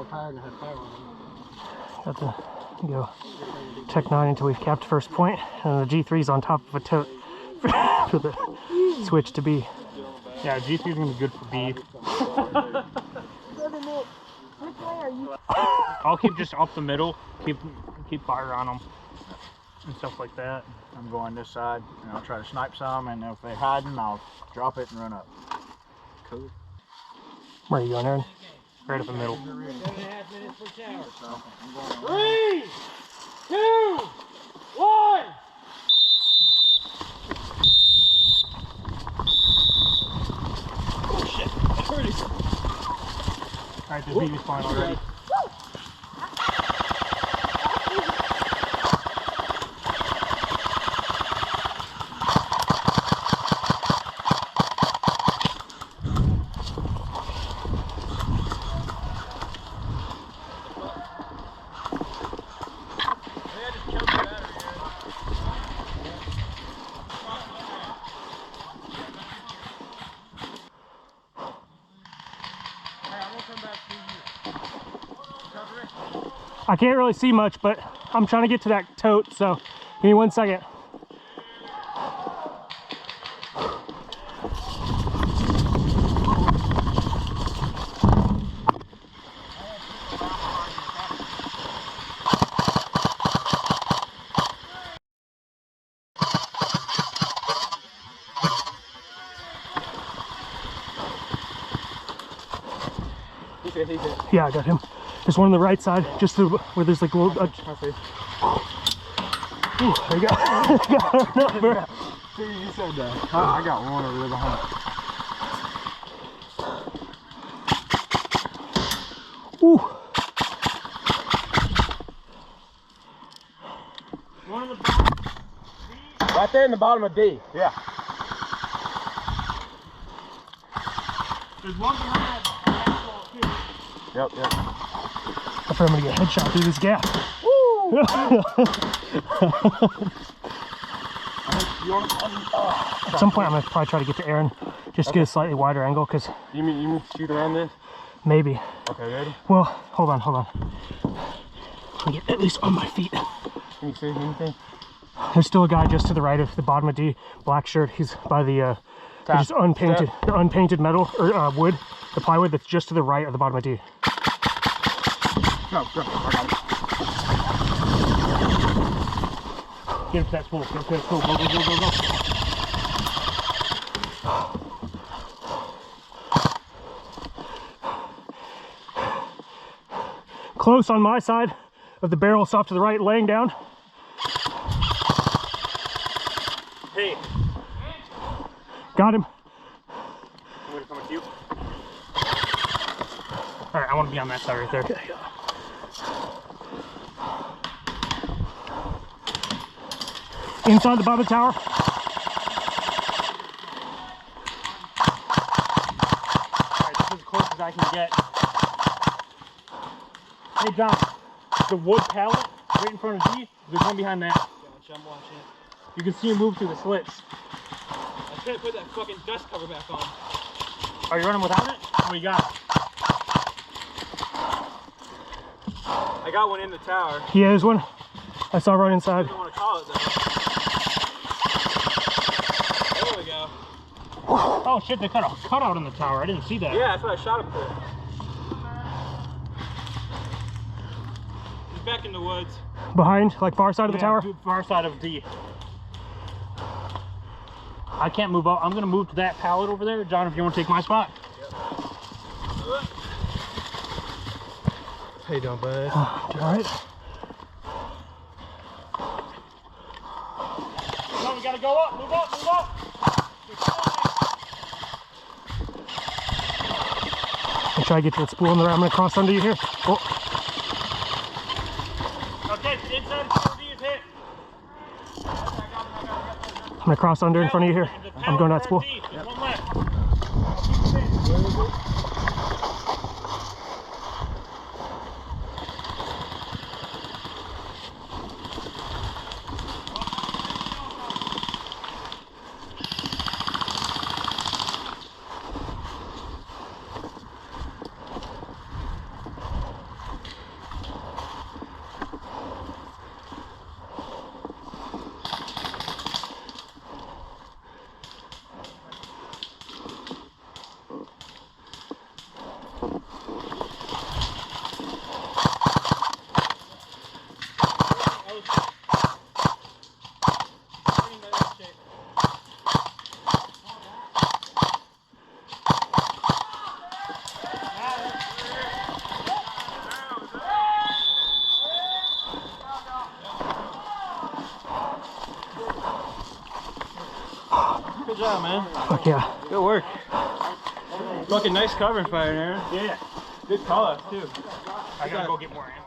more power and have power on it. Got to go Tech 9 until we've capped first point, and the G3's on top of a tote for the switch to B. Yeah, G3's gonna be good for B. I'll keep just up the middle, keep fire on them and stuff like that. I'm going this side, and I'll try to snipe some, and if they're hiding, I'll drop it and run up. Cool. Where are you going, Aaron? Right up the middle. 7.5 minutes for tower. So I'm going 3, 2, 1. Oh shit! That hurt us. Alright, the BB's fine already. I can't really see much, but I'm trying to get to that tote, so give me 1 second. Yeah, I got him. There's one on the right side, just where there's like a little. Ooh, I got another. See, you said that. I got one over there behind. Ooh. One of the bottom. Right there in the bottom of D. Yeah. There's one behind that asphalt too. Yep, yep. I thought I'm gonna get a headshot through this gap. At some point, I'm gonna probably try to get to Aaron, just to get a slightly wider angle, because You mean shoot around this? maybe. Okay, ready? Well, hold on. Let me get at least on my feet. Can you see anything? There's still a guy just to the right of the bottom of D, black shirt. He's by the just unpainted, the unpainted metal or wood, the plywood that's just to the right of the bottom of D. No, go. I got it. Get up to that pool. Get up to that pool. Go, go, go, go, go. Close on my side of the barrel, soft to the right, laying down. Hey. Got him. I'm gonna come with you. Alright, I want to be on that side right there. Okay. Inside the bottom tower. Alright, this is as close as I can get. Hey John, the wood pallet right in front of D, there's one behind that. I'm watching it. You can see him move through the slits. I was gonna put that fucking dust cover back on. Are you running without it? What you got? I got one in the tower. Yeah, there's one. I saw right inside. I don't want to call it though. There we go. Oh shit, they cut a cutout in the tower. I didn't see that. Yeah, that's what I shot him for. He's back in the woods. Behind, like far side of the Yeah, tower. far side of D. I can't move up. I'm gonna move to that pallet over there. John, if you want to take my spot. How you doing, bud? All right. No, we gotta go up. Move up. Move up. I'll try to get to that spool in there. I'm gonna cross under you here. Oh. Okay, inside 4D is hit. I'm gonna cross under in front of you here. I'm going to that spool. There's one left. Good job, man. Fuck yeah. Good work. Fucking nice covering fire, Aaron. Yeah. Good call out too. I gotta go get more ammo.